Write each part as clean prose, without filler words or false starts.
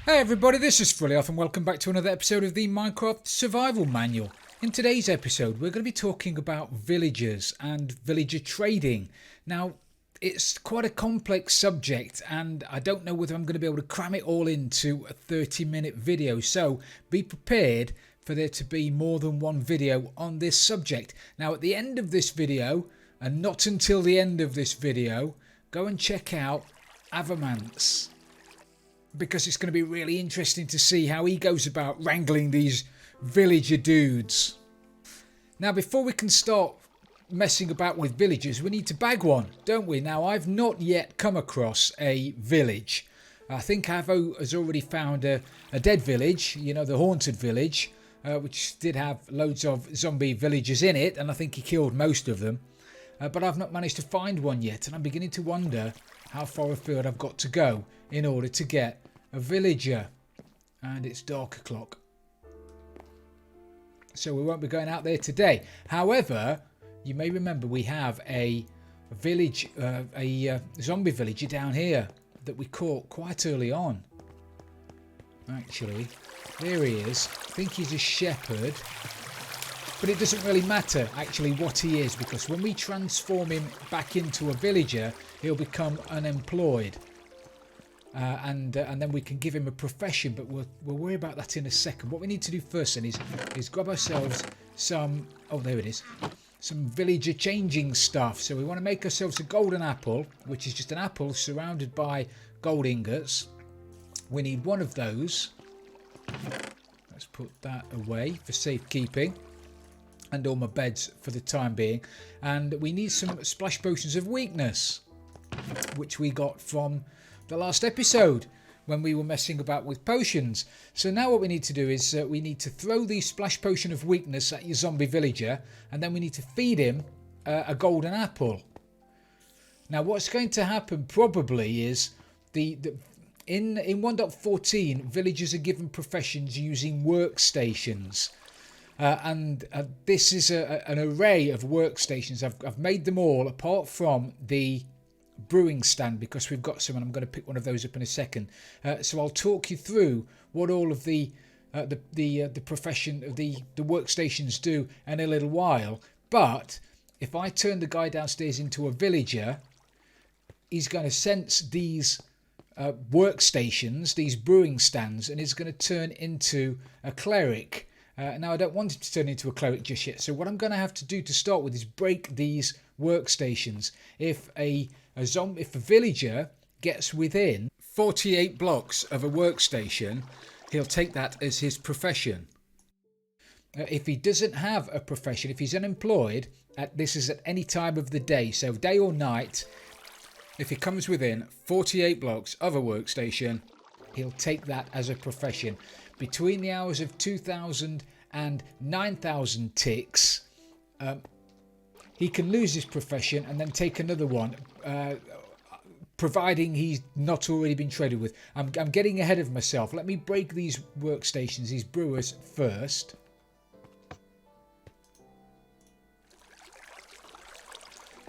Hey everybody, this is Frilioth and welcome back to another episode of the Minecraft Survival Manual. In today's episode we're going to be talking about villagers and villager trading. Now it's quite a complex subject and I don't know whether I'm going to be able to cram it all into a 30-minute video, so be prepared for there to be more than one video on this subject. Now at the end of this video, and not until the end of this video, go and check out Avomance, because it's going to be really interesting to see how he goes about wrangling these villager dudes. Now before we can start messing about with villagers, we need to bag one, don't we? Now I've not yet come across a village. I think Avo has already found a dead village, you know, the haunted village, which did have loads of zombie villagers in it, and I think he killed most of them. But I've not managed to find one yet, and I'm beginning to wonder how far afield I've got to go in order to get a villager. And it's dark o'clock, so we won't be going out there today. However, you may remember we have a village, a zombie villager down here that we caught quite early on. Actually, there he is. I think he's a shepherd, but it doesn't really matter actually what he is, because when we transform him back into a villager, he'll become unemployed. And then we can give him a profession, but we'll worry about that in a second. What we need to do first then is grab ourselves some, oh there it is, some villager changing stuff. So we want to make ourselves a golden apple, which is just an apple surrounded by gold ingots. We need one of those. Let's put that away for safekeeping, and all my beds for the time being. And we need some splash potions of weakness, which we got from the last episode when we were messing about with potions. So now what we need to do is we need to throw the splash potion of weakness at your zombie villager, and then we need to feed him a golden apple. Now what's going to happen probably is in 1.14 villagers are given professions using workstations. And this is an array of workstations. I've made them all apart from the brewing stand, because we've got some, and I'm going to pick one of those up in a second. So I'll talk you through what all of the profession of the workstations do in a little while. But if I turn the guy downstairs into a villager, he's going to sense these workstations, these brewing stands, and he's going to turn into a cleric. Now I don't want him to turn into a cleric just yet, so what I'm going to have to do to start with is break these workstations. If a villager gets within 48 blocks of a workstation, he'll take that as his profession. If he doesn't have a profession, if he's unemployed, this is at any time of the day, so day or night, if he comes within 48 blocks of a workstation, he'll take that as a profession. Between the hours of 2,000 and 9,000 ticks, he can lose his profession and then take another one, providing he's not already been traded with. I'm getting ahead of myself. Let me break these workstations, these brewers, first.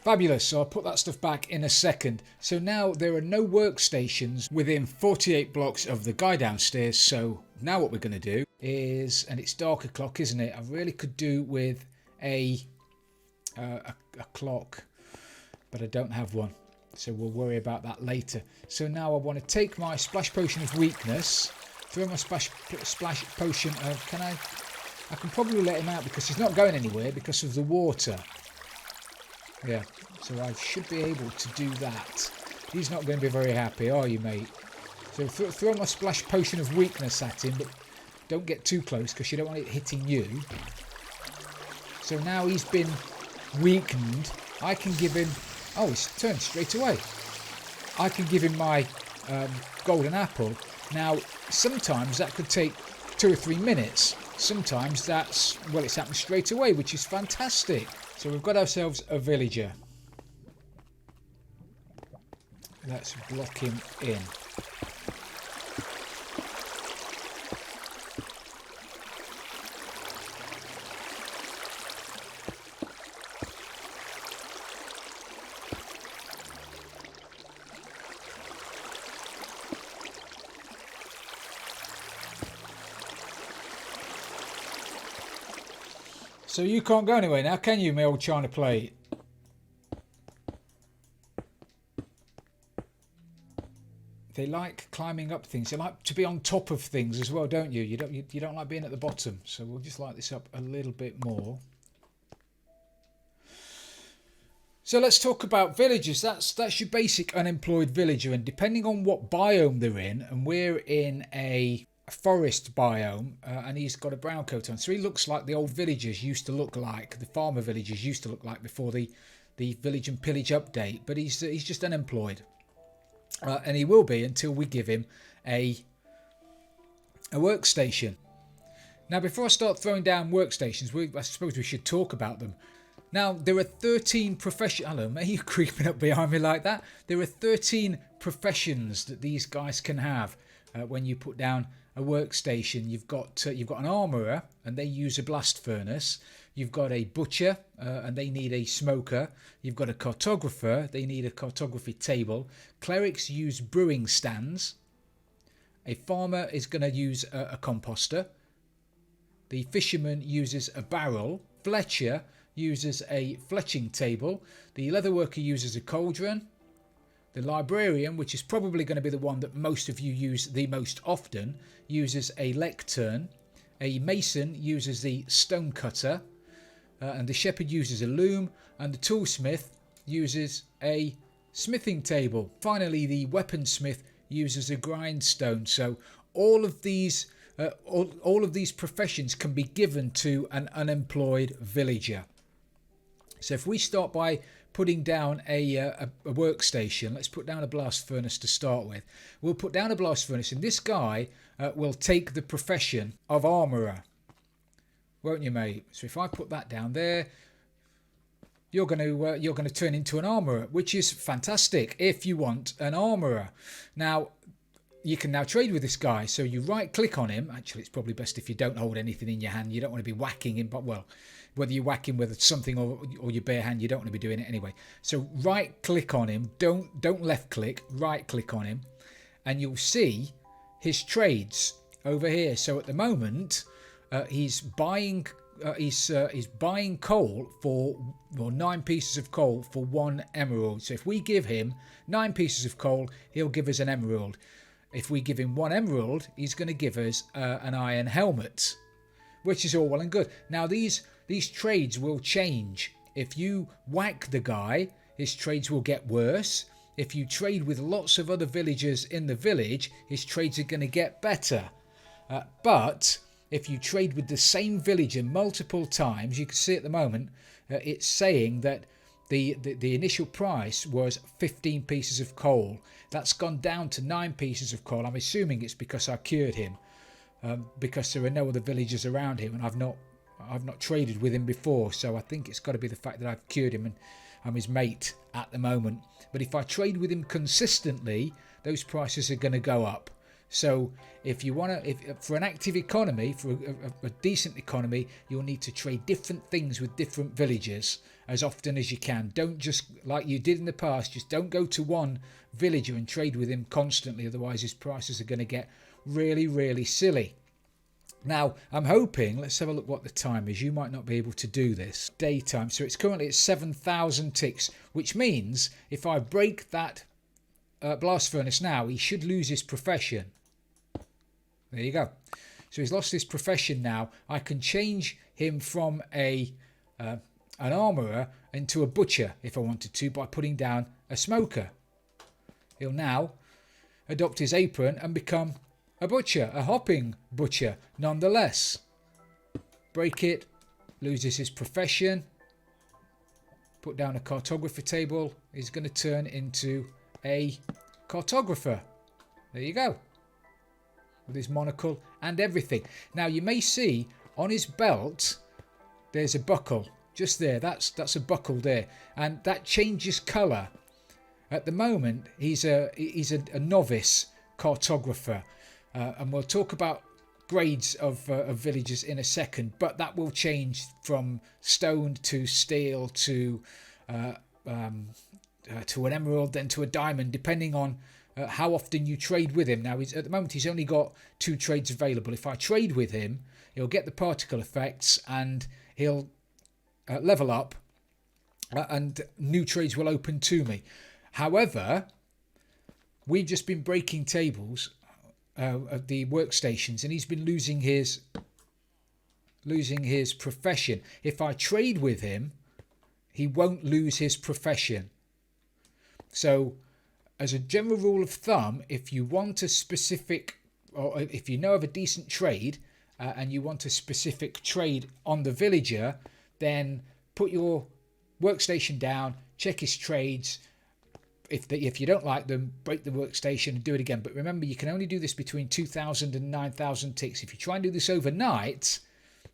Fabulous, so I'll put that stuff back in a second. So now there are no workstations within 48 blocks of the guy downstairs, so now what we're going to do is, and it's dark o'clock, isn't it? I really could do with a clock, but I don't have one, so we'll worry about that later. So now I want to take my splash potion of weakness, throw my splash potion of, I can probably let him out because he's not going anywhere because of the water. Yeah, so I should be able to do that. He's not going to be very happy, are you, mate? So throw my splash potion of weakness at him, but don't get too close because you don't want it hitting you. So now he's been weakened. I can give him, oh, he's turned straight away. I can give him my golden apple. Now sometimes that could take 2 or 3 minutes. Sometimes that's, well, it's happened straight away, which is fantastic. So we've got ourselves a villager. Let's block him in. So you can't go anywhere now, can you, my old china plate? They like climbing up things. They like to be on top of things as well, don't you? You don't like being at the bottom. So we'll just light this up a little bit more. So let's talk about villagers. That's your basic unemployed villager, and depending on what biome they're in, and we're in a forest biome, and he's got a brown coat on, so he looks like the old villagers used to look like, the farmer villagers used to look like before the village and pillage update. But he's just unemployed, and he will be until we give him a workstation. Now, before I start throwing down workstations, I suppose we should talk about them. Now, there are 13 professions. Hello, mate, you're creeping up behind me like that. There are 13 professions that these guys can have when you put down a workstation. You've got an armourer, and they use a blast furnace. You've got a butcher, and they need a smoker. You've got a cartographer. They need a cartography table. Clerics use brewing stands. A farmer is going to use a composter. The fisherman uses a barrel. Fletcher uses a fletching table. The leatherworker uses a cauldron. The librarian, which is probably going to be the one that most of you use the most often, uses a lectern. A mason uses the stone cutter. And the shepherd uses a loom. And the toolsmith uses a smithing table. Finally, the weaponsmith uses a grindstone. So all of these professions can be given to an unemployed villager. So if we start by putting down a workstation, let's put down a blast furnace to start with. We'll put down a blast furnace, and this guy will take the profession of armourer, won't you, mate? So if I put that down there, you're going to turn into an armourer, which is fantastic if you want an armourer. Now, you can now trade with this guy. So you right click on him. Actually, it's probably best if you don't hold anything in your hand. You don't want to be whacking him, but well, whether you whack him with something or your bare hand, you don't want to be doing it anyway. So right click on him. Don't left click. Right click on him, and you'll see his trades over here. So at the moment, he's buying coal for 9 pieces of coal for 1 emerald. So if we give him 9 pieces of coal, he'll give us an emerald. If we give him 1 emerald, he's going to give us an iron helmet, which is all well and good. Now these trades will change. If you whack the guy, his trades will get worse. If you trade with lots of other villagers in the village, his trades are going to get better. But if you trade with the same villager multiple times, you can see at the moment it's saying that the initial price was 15 pieces of coal. That's gone down to 9 pieces of coal. I'm assuming it's because I cured him, because there are no other villagers around him, and I've not traded with him before. So I think it's got to be the fact that I've cured him and I'm his mate at the moment. But if I trade with him consistently, those prices are going to go up. So if you want to, for an active economy, for a decent economy, you'll need to trade different things with different villagers as often as you can. Don't just, like you did in the past, just don't go to one villager and trade with him constantly. Otherwise his prices are going to get really, really silly. Now, I'm hoping, let's have a look what the time is. You might not be able to do this. Daytime. So it's currently at 7,000 ticks, which means if I break that blast furnace now, he should lose his profession. There you go. So he's lost his profession now. I can change him from an armourer into a butcher if I wanted to by putting down a smoker. He'll now adopt his apron and become a butcher, a hopping butcher nonetheless. Break it, loses his profession. Put down a cartographer table. He's going to turn into a cartographer. There you go. With his monocle and everything. Now you may see on his belt there's a buckle just there. That's a buckle there, and that changes colour. At the moment he's a novice cartographer, and we'll talk about grades of villagers in a second, but that will change from stone to steel to an emerald, then to a diamond, depending on how often you trade with him. Now, at the moment, he's only got 2 trades available. If I trade with him, he'll get the particle effects, and he'll level up, and new trades will open to me. However, we've just been breaking tables of the workstations, and he's been losing his profession. If I trade with him, he won't lose his profession. So as a general rule of thumb, if you want a specific, or if you know of a decent trade and you want a specific trade on the villager, then put your workstation down, check his trades. If you don't like them, break the workstation and do it again. But remember, you can only do this between 2,000 and 9,000 ticks. If you try and do this overnight,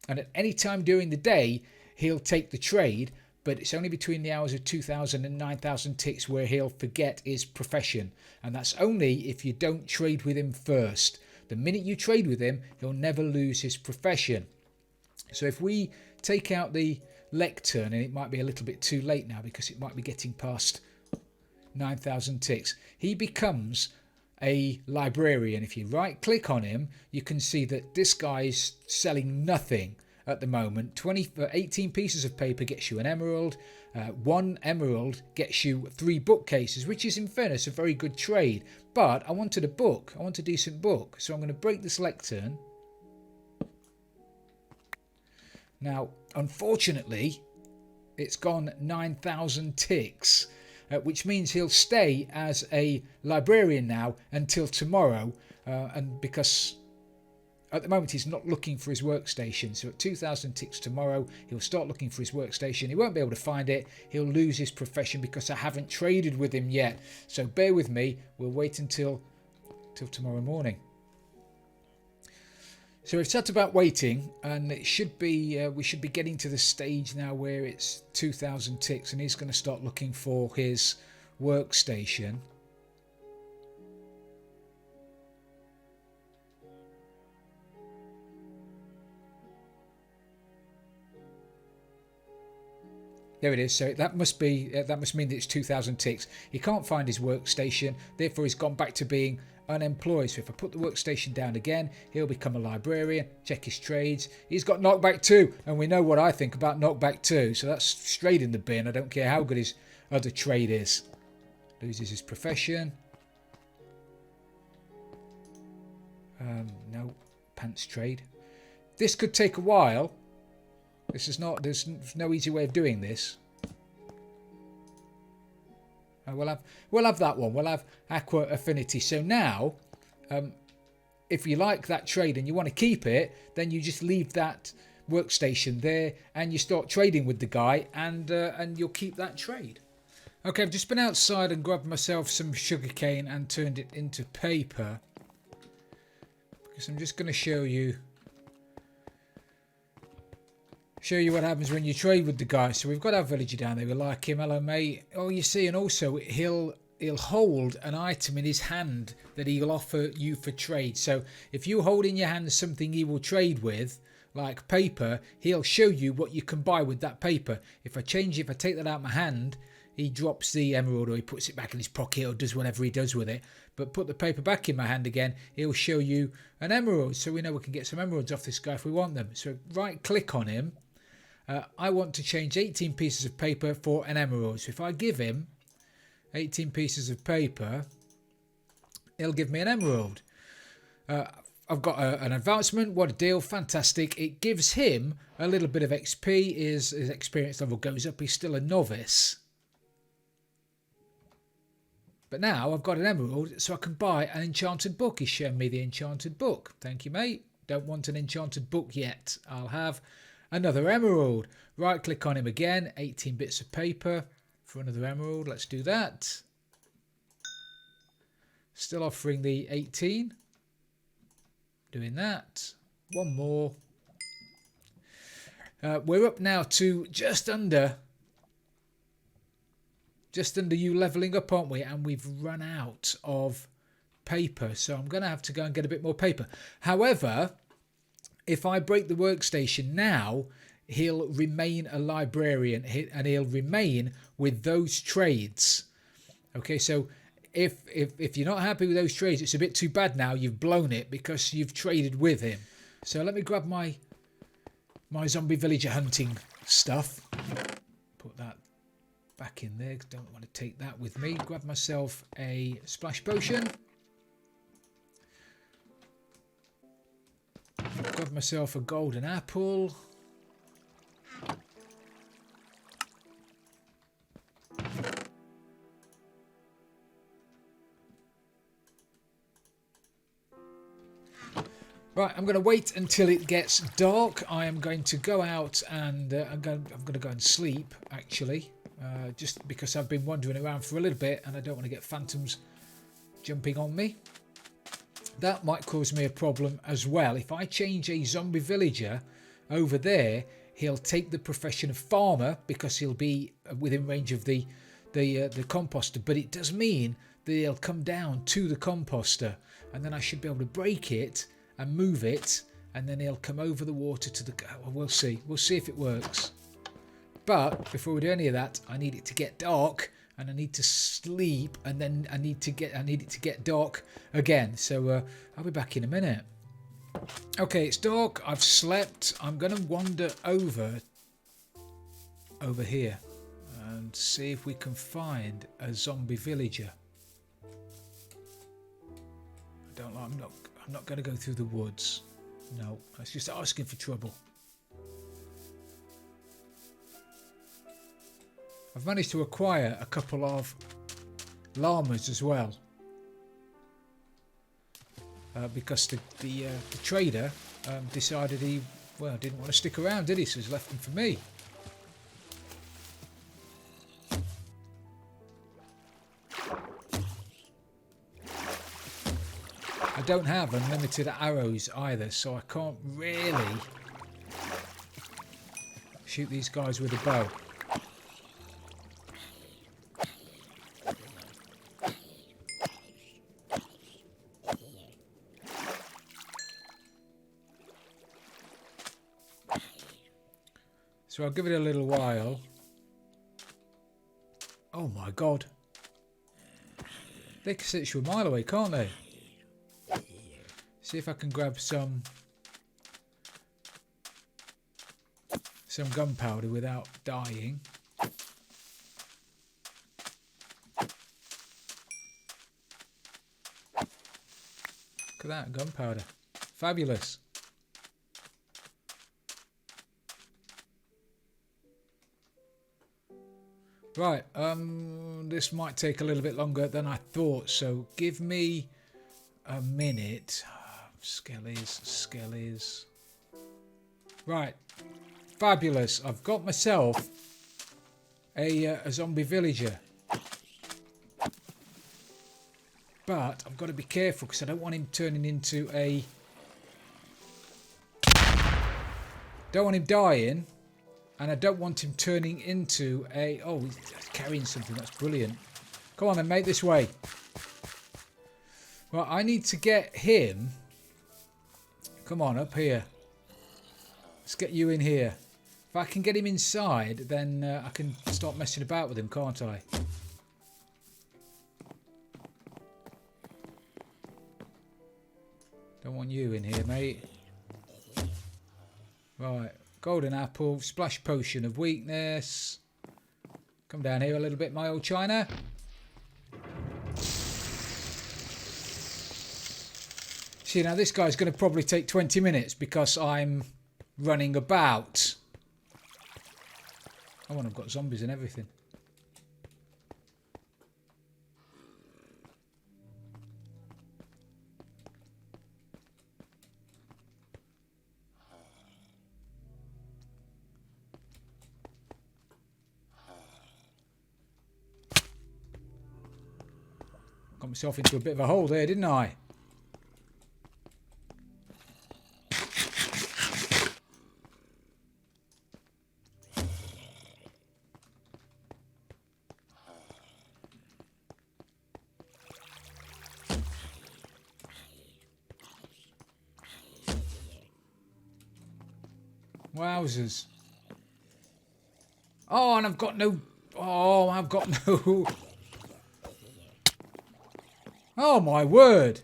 and at any time during the day, he'll take the trade, but it's only between the hours of 2,000 and 9,000 ticks where he'll forget his profession. And that's only if you don't trade with him first. The minute you trade with him, he'll never lose his profession. So if we take out the lectern, and it might be a little bit too late now because it might be getting past 9,000 ticks, he becomes a librarian. If you right click on him, you can see that this guy's selling nothing at the moment. 18 pieces of paper gets you an emerald. 1 emerald gets you 3 bookcases, which is in fairness a very good trade. But I wanted a book. I want a decent book. So I'm going to break this lectern. Now, unfortunately, it's gone 9,000 ticks. Which means he'll stay as a librarian now until tomorrow, and because at the moment he's not looking for his workstation, so at 2,000 ticks tomorrow he'll start looking for his workstation. He won't be able to find it. He'll lose his profession because I haven't traded with him yet. So bear with me, we'll wait until tomorrow morning. So we've chat about waiting, and it should be we should be getting to the stage now where it's 2,000 ticks, and he's going to start looking for his workstation. There it is. So that must mean that it's 2,000 ticks. He can't find his workstation, therefore he's gone back to being unemployed. So if I put the workstation down again, he'll become a librarian. Check his trades. He's got knockback 2, and we know what I think about knockback 2, so that's straight in the bin. I don't care how good his other trade is. Loses his profession. No, pants trade. This could take a while. There's no easy way of doing this. We'll have that one. We'll have Aqua Affinity. So now, if you like that trade and you want to keep it, then you just leave that workstation there and you start trading with the guy, and you'll keep that trade. Okay, I've just been outside and grabbed myself some sugarcane and turned it into paper, because I'm just going to show you what happens when you trade with the guy. So we've got our villager down there. We like him. Hello, mate. Oh, you see, and also he'll hold an item in his hand that he'll offer you for trade. So if you hold in your hand something he will trade with, like paper, he'll show you what you can buy with that paper. If I take that out of my hand, he drops the emerald, or he puts it back in his pocket, or does whatever he does with it. But put the paper back in my hand again, he'll show you an emerald. So we know we can get some emeralds off this guy if we want them. So right click on him. I want to change 18 pieces of paper for an emerald. So if I give him 18 pieces of paper, he'll give me an emerald. I've got an advancement. What a deal. Fantastic. It gives him a little bit of XP. His experience level goes up. He's still a novice. But now I've got an emerald, so I can buy an enchanted book. He's shown me the enchanted book. Thank you, mate. Don't want an enchanted book yet. I'll have another emerald. Right click on him again. 18 bits of paper for another emerald. Let's do that. Still offering the 18. Doing that. One more. We're up now to just under you leveling up, aren't we? And we've run out of paper. So I'm going to have to go and get a bit more paper. However, if I break the workstation now, he'll remain a librarian, and he'll remain with those trades. Okay, so if you're not happy with those trades, it's a bit too bad now. You've blown it because you've traded with him. So let me grab my zombie villager hunting stuff. Put that back in there. Don't want to take that with me. Grab myself a splash potion. Grab myself a golden apple. Right, I'm going to wait until it gets dark. I am going to go out and I'm going to go and sleep, actually. Just because I've been wandering around for a little bit and I don't want to get phantoms jumping on me. That might cause me a problem as well. If I change a zombie villager over there, he'll take the profession of farmer because he'll be within range of the composter. But it does mean that he'll come down to the composter and then I should be able to break it and move it, and then he'll come over the water to the... Well, we'll see. We'll see if it works. But before we do any of that, I need it to get dark, and I need to sleep, and then I need it to get dark again. So I'll be back in a minute. Okay, it's dark. I've slept. I'm going to wander over here and see if we can find a zombie villager. I'm not going to go through the woods. No, that's just asking for trouble. I've managed to acquire a couple of llamas as well. Because the trader decided he didn't want to stick around, did he? So he's left them for me. I don't have unlimited arrows either, so I can't really shoot these guys with a bow. So I'll give it a little while. Oh my god. They can sit you a mile away, can't they? See if I can grab some gunpowder without dying. Look at that, gunpowder. Fabulous. Right, this might take a little bit longer than I thought, so give me a minute. Skellies. Right, fabulous. I've got myself a zombie villager. But I've got to be careful because I don't want him turning into a... Don't want him dying. And I don't want him turning into a... Oh, he's carrying something. That's brilliant. Come on then, mate, this way. Well, I need to get him... Come on, up here. Let's get you in here. If I can get him inside, then I can start messing about with him, can't I? Don't want you in here, mate. Right. Golden apple. Splash potion of weakness. Come down here a little bit, my old China. See, now this guy's going to probably take 20 minutes because I'm running about. Oh, and I've got zombies and everything. Got myself into a bit of a hole there, didn't I? Wowzers. Oh, and I've got no... Oh, I've got no... Oh, my word.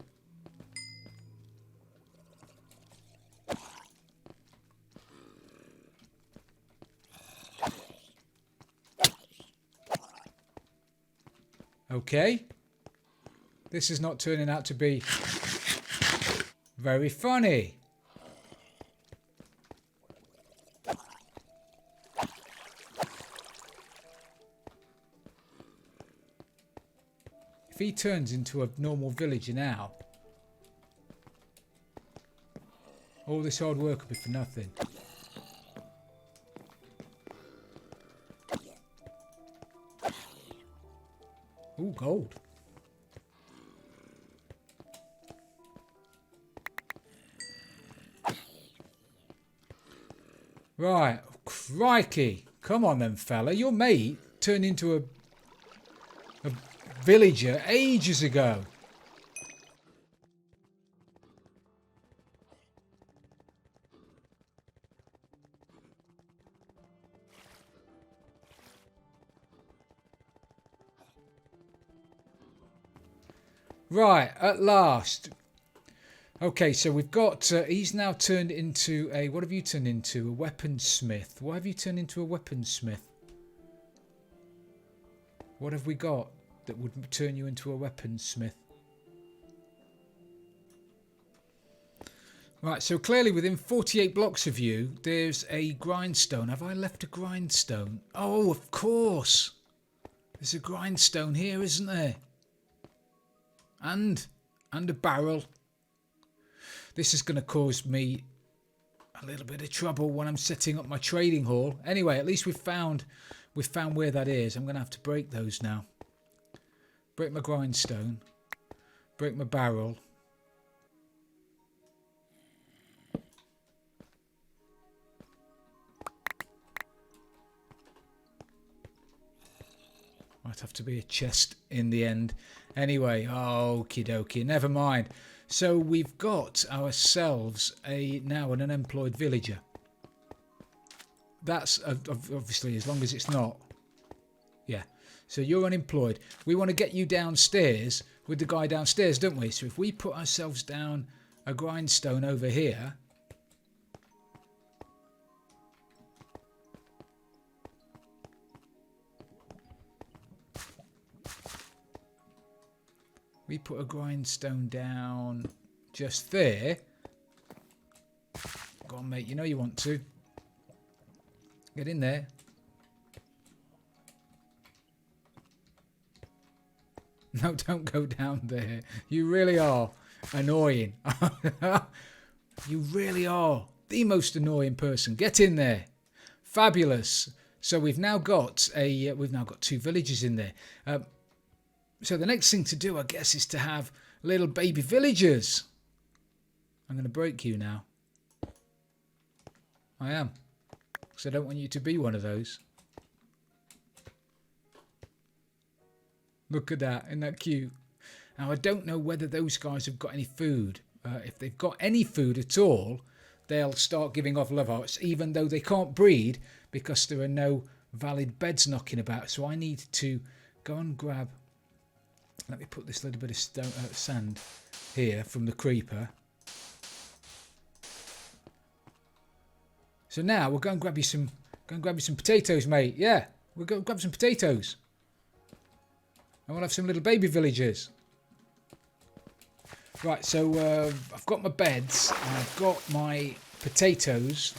Okay. This is not turning out to be very funny. If he turns into a normal villager now, all this hard work will be for nothing. Ooh, gold. Right, crikey. Come on then, fella. Your mate turned into a villager ages ago. Right, at last. Okay, so we've got, he's now turned into a, what have you turned into? A weaponsmith. Why have you turned into a weaponsmith? What have we got that would turn you into a weaponsmith? Right, so clearly within 48 blocks of you, there's a grindstone. Have I left a grindstone? Oh, of course. There's a grindstone here, isn't there? And a barrel. This is going to cause me a little bit of trouble when I'm setting up my trading hall. Anyway, at least we've found where that is. I'm going to have to break those now. Break my grindstone. Break my barrel. Might have to be a chest in the end. Anyway, okie dokie, never mind. So we've got ourselves now an unemployed villager. That's obviously as long as it's not. Yeah. So you're unemployed. We want to get you downstairs with the guy downstairs, don't we? So if we put ourselves down a grindstone over here. We put a grindstone down just there. Go on, mate. You know you want to. Get in there. No, don't go down there. You really are annoying. You really are the most annoying person. Get in there. Fabulous. So we've now got two villagers in there. So the next thing to do, I guess, is to have little baby villagers. I'm going to break you now. I am. Because I don't want you to be one of those. Look at that. Isn't that cute? Now, I don't know whether those guys have got any food. If they've got any food at all, they'll start giving off love hearts, even though they can't breed because there are no valid beds knocking about. So I need to go and grab... Let me put this little bit of sand here from the creeper. So now we'll go and grab you some potatoes, mate. Yeah, we'll go grab some potatoes. And we'll have some little baby villagers. Right, so I've got my beds. I've got my potatoes.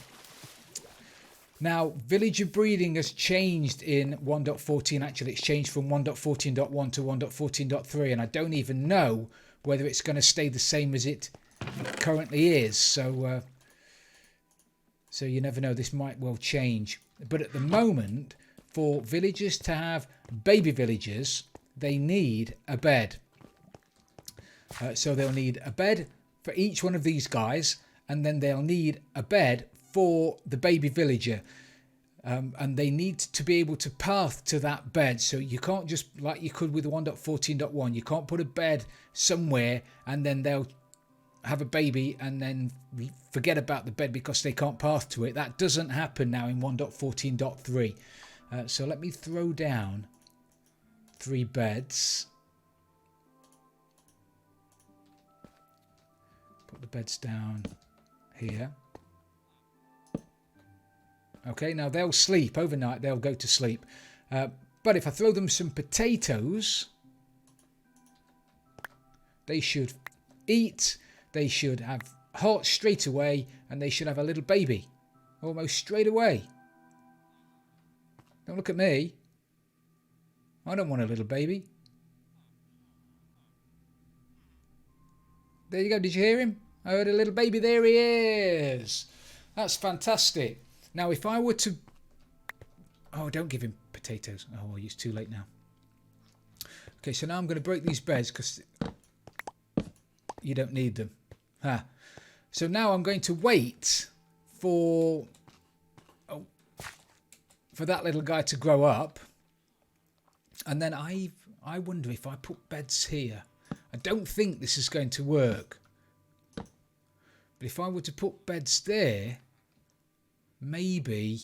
Now, villager breeding has changed in 1.14. Actually, it's changed from 1.14.1 to 1.14.3, and I don't even know whether it's going to stay the same as it currently is. So you never know. This might well change. But at the moment, for villagers to have baby villagers, they need a bed. So they'll need a bed for each one of these guys, and then they'll need a bed for the baby villager, and they need to be able to path to that bed. So you can't just, like you could with 1.14.1, you can't put a bed somewhere and then they'll have a baby and then forget about the bed because they can't path to it. That doesn't happen now in 1.14.3. So let me throw down 3 beds. Put the beds down here. Okay, now they'll sleep overnight. They'll go to sleep. But if I throw them some potatoes, they should eat, they should have hearts straight away, and they should have a little baby almost straight away. Don't look at me. I don't want a little baby. There you go. Did you hear him? I heard a little baby. There he is. That's fantastic. Now, if I were to... Oh, don't give him potatoes. Oh, it's too late now. Okay, so now I'm going to break these beds because you don't need them. So now I'm going to wait for that little guy to grow up. And then I wonder if I put beds here. I don't think this is going to work. But if I were to put beds there, maybe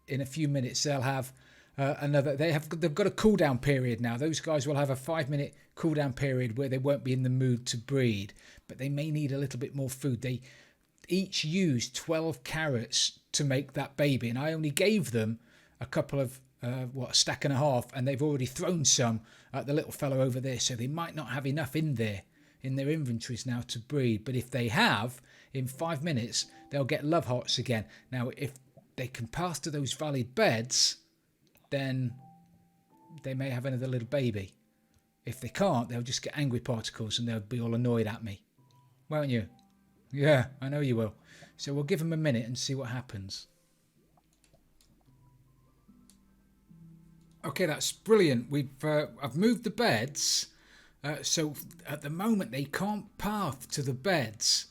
in a few minutes they'll have another. They've got a cool down period now. Those guys will have a 5-minute cool down period where they won't be in the mood to breed, but they may need a little bit more food. They each used 12 carrots to make that baby, and I only gave them a couple of a stack and a half, and they've already thrown some at the little fellow over there, so they might not have enough in their inventories now to breed. But if they have, in 5 minutes they'll get love hearts again. Now if they can pass to those valid beds, then they may have another little baby. If they can't, they'll just get angry particles and they'll be all annoyed at me, won't you? Yeah, I know you will. So we'll give them a minute and see what happens. Okay, that's brilliant. I've moved the beds, so at the moment they can't path to the beds,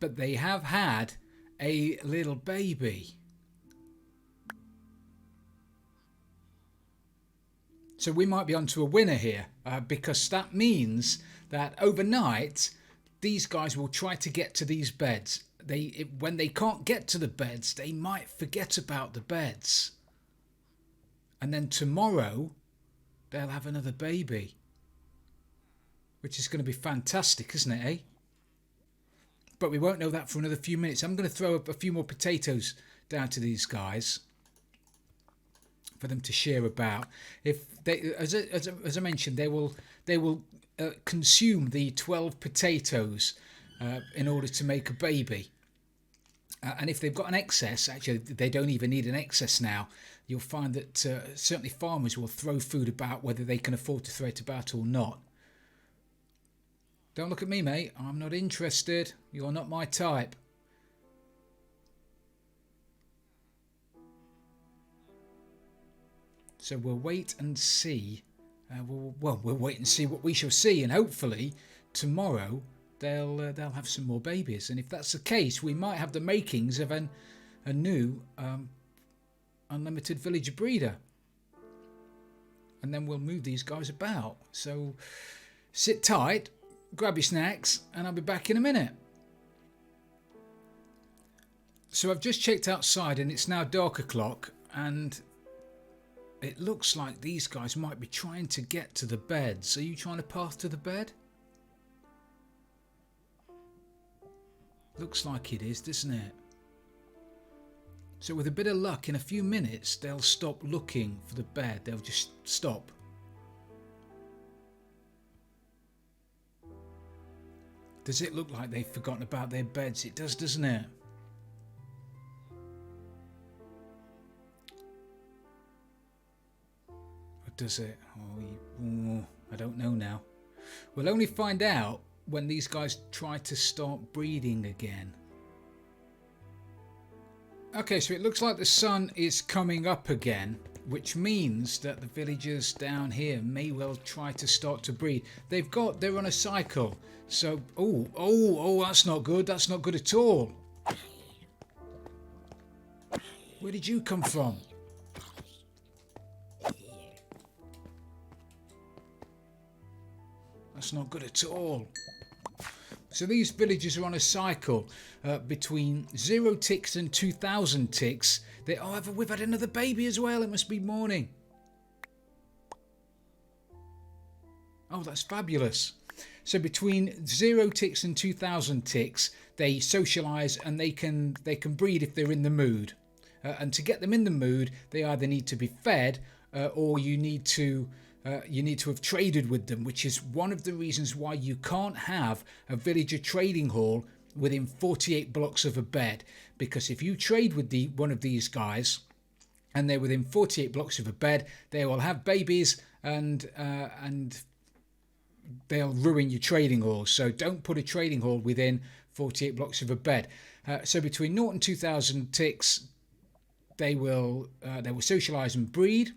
but they have had a little baby. So we might be onto a winner here, because that means that overnight these guys will try to get to these beds. When they can't get to the beds, they might forget about the beds. And then tomorrow they'll have another baby, which is going to be fantastic, isn't it, eh? But we won't know that for another few minutes. I'm going to throw up a few more potatoes down to these guys for them to share about. If they, as I mentioned, they will consume the 12 potatoes in order to make a baby. And if they've got an excess, actually they don't even need an excess now. You'll find that certainly farmers will throw food about whether they can afford to throw it about or not. Don't look at me, mate. I'm not interested. You're not my type. So we'll wait and see. We'll wait and see what we shall see, and hopefully tomorrow they'll have some more babies. And if that's the case, we might have the makings of a new unlimited villager breeder. And then we'll move these guys about. So sit tight, grab your snacks, and I'll be back in a minute. So I've just checked outside and it's now dark o'clock, and it looks like these guys might be trying to get to the beds. Are you trying to path to the bed? Looks like it is, doesn't it? So with a bit of luck, in a few minutes they'll stop looking for the bed. They'll just stop. Does it look like they've forgotten about their beds? It does, doesn't it? Or does it? Oh, I don't know now. We'll only find out when these guys try to start breeding again. Okay, so it looks like the sun is coming up again, which means that the villagers down here may well try to start to breed. They're on a cycle. So, oh, that's not good. That's not good at all. Where did you come from? That's not good at all. So these villagers are on a cycle between 0 ticks and 2,000 ticks. We've had another baby as well. It must be morning. Oh, that's fabulous. So between 0 ticks and 2,000 ticks, they socialise and they can breed if they're in the mood. And to get them in the mood, they either need to be fed or you need to you need to have traded with them, which is one of the reasons why you can't have a villager trading hall within 48 blocks of a bed. Because if you trade with one of these guys and they're within 48 blocks of a bed, they will have babies and they'll ruin your trading hall. So don't put a trading hall within 48 blocks of a bed. So between 0 and 2,000 ticks, they will socialize and breed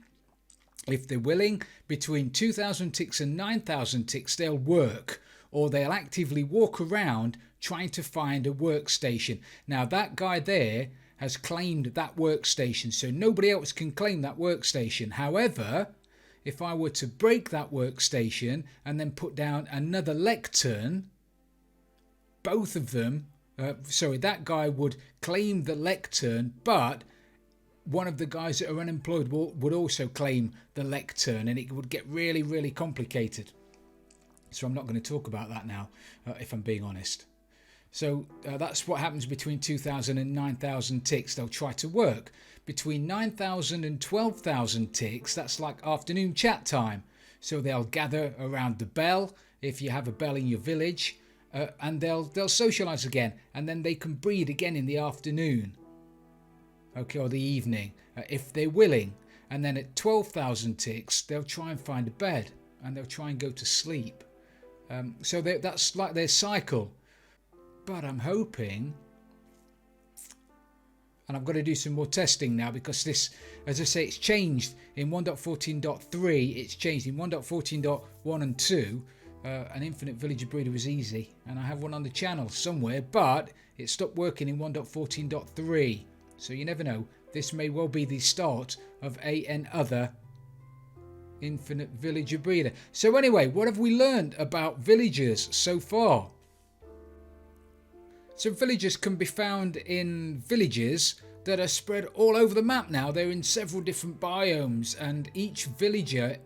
if they're willing. Between 2,000 ticks and 9,000 ticks, they'll work, or they'll actively walk around trying to find a workstation. Now that guy there has claimed that workstation, so nobody else can claim that workstation. However, if I were to break that workstation and then put down another lectern, both of them, that guy would claim the lectern, but one of the guys that are unemployed would also claim the lectern, and it would get really, really complicated. So I'm not going to talk about that now, if I'm being honest. So that's what happens between 2,000 and 9,000 ticks. They'll try to work. Between 9,000 and 12,000 ticks, that's like afternoon chat time. So they'll gather around the bell, if you have a bell in your village, and they'll socialise again, and then they can breed again in the afternoon, okay, or the evening, if they're willing. And then at 12,000 ticks, they'll try and find a bed, and they'll try and go to sleep. So that's like their cycle. But I'm hoping, and I've got to do some more testing now, because this, as I say, it's changed in 1.14.3, it's changed in 1.14.1 and 2. An infinite villager breeder was easy, and I have one on the channel somewhere, but it stopped working in 1.14.3. So you never know, this may well be the start of another infinite villager breeder. So anyway, what have we learned about villagers so far? So villagers can be found in villages that are spread all over the map now. They're in several different biomes, and each villager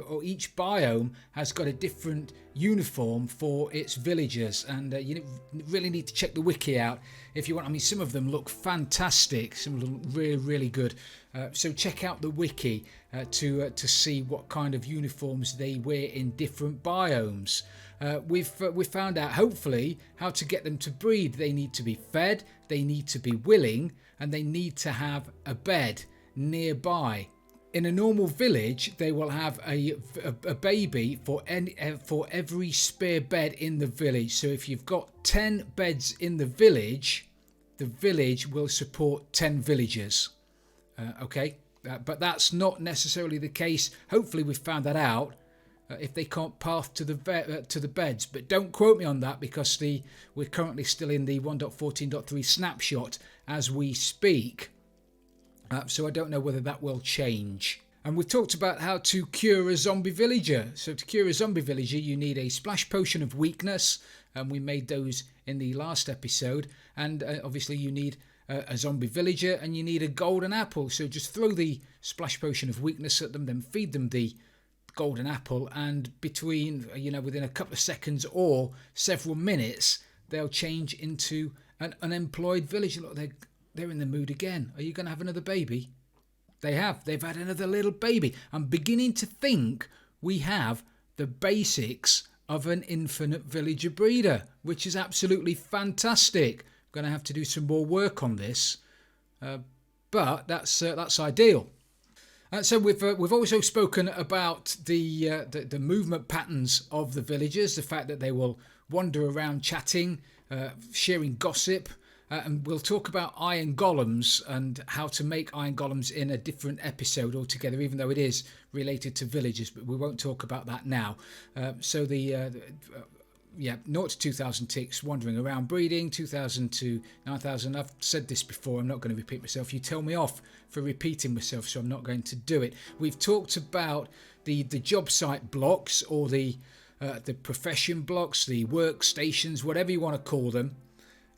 or each biome has got a different uniform for its villagers, and you really need to check the wiki out if you want. I mean, some of them look fantastic, some of them look really, really good. So check out the wiki to see what kind of uniforms they wear in different biomes. We've found out, hopefully, how to get them to breed. They need to be fed, they need to be willing, and they need to have a bed nearby. In a normal village, they will have a baby for every spare bed in the village. So if you've got 10 beds in the village will support 10 villagers. Okay, but that's not necessarily the case. Hopefully we've found that out. If they can't path to the beds, but don't quote me on that, because we're currently still in the 1.14.3 snapshot as we speak, so I don't know whether that will change. And we've talked about how to cure a zombie villager. So to cure a zombie villager, you need a splash potion of weakness, and we made those in the last episode. And obviously you need a zombie villager, and you need a golden apple. So just throw the splash potion of weakness at them, then feed them the golden apple, and within a couple of seconds or several minutes, they'll change into an unemployed villager. Look, they're in the mood again. Are you going to have another baby? They've had another little baby. I'm beginning to think we have the basics of an infinite villager breeder, which is absolutely fantastic. I'm going to have to do some more work on this, but that's ideal. So we've also spoken about the movement patterns of the villagers, the fact that they will wander around chatting, sharing gossip, and we'll talk about iron golems and how to make iron golems in a different episode altogether, even though it is related to villagers, but we won't talk about that now. So 0 to 2,000 ticks wandering around breeding, 2,000 to 9,000. I've said this before, I'm not going to repeat myself. You tell me off for repeating myself, so I'm not going to do it. We've talked about the job site blocks, or the profession blocks, the workstations, whatever you want to call them,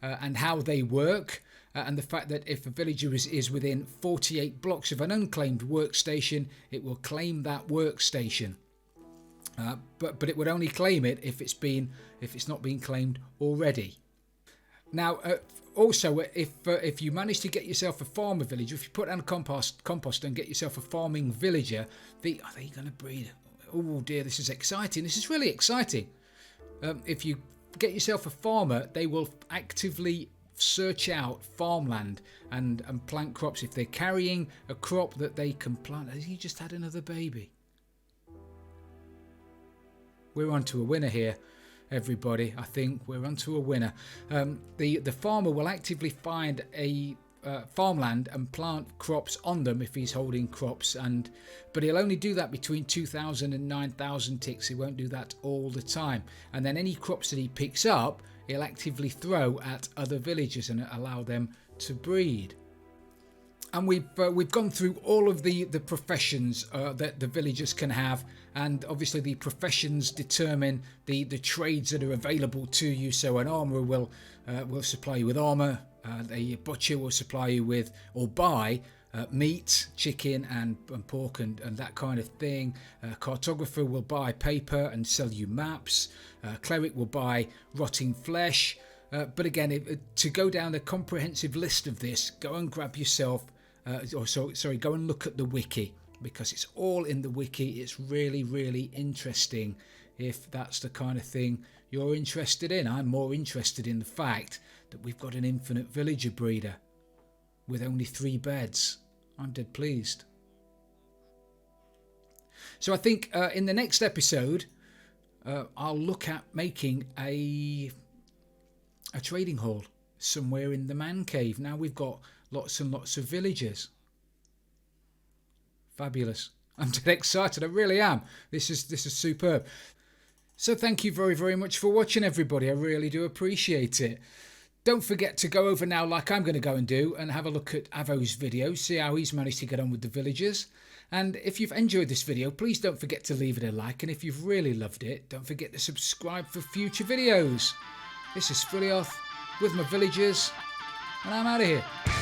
and how they work, and the fact that if a villager is within 48 blocks of an unclaimed workstation, it will claim that workstation. But it would only claim it if it's not been claimed already. Now, also, if you manage to get yourself a farmer villager, if you put down a compost and get yourself a farming villager, are they going to breed? oh dear, this is exciting. This is really exciting. If you get yourself a farmer, they will actively search out farmland and plant crops. If they're carrying a crop that they can plant. Has he just had another baby? We're on to a winner here, everybody. I think we're on to a winner. The farmer will actively find a farmland and plant crops on them if he's holding crops, but he'll only do that between 2,000 and 9,000 ticks. He won't do that all the time. And then any crops that he picks up, he'll actively throw at other villagers and allow them to breed. And we've gone through all of the professions that the villagers can have, and obviously the professions determine the trades that are available to you. So an armourer will supply you with armour, a butcher will supply you with or buy meat, chicken and pork and that kind of thing. A cartographer will buy paper and sell you maps. A cleric will buy rotting flesh. But again, to go down a comprehensive list of this, go and grab yourself go and look at the wiki, because it's all in the wiki. It's really, really interesting if that's the kind of thing you're interested in. I'm more interested in the fact that we've got an infinite villager breeder with only 3 beds. I'm dead pleased. So I think in the next episode I'll look at making a trading hall somewhere in the man cave. Now we've got lots and lots of villagers. Fabulous. I'm dead excited. I really am. This is superb. So thank you very, very much for watching, everybody. I really do appreciate it. Don't forget to go over now, like I'm going to go and do, and have a look at Avo's video, see how he's managed to get on with the villagers. And if you've enjoyed this video, please don't forget to leave it a like. And if you've really loved it, don't forget to subscribe for future videos. This is Frilioth with my villagers, and I'm out of here.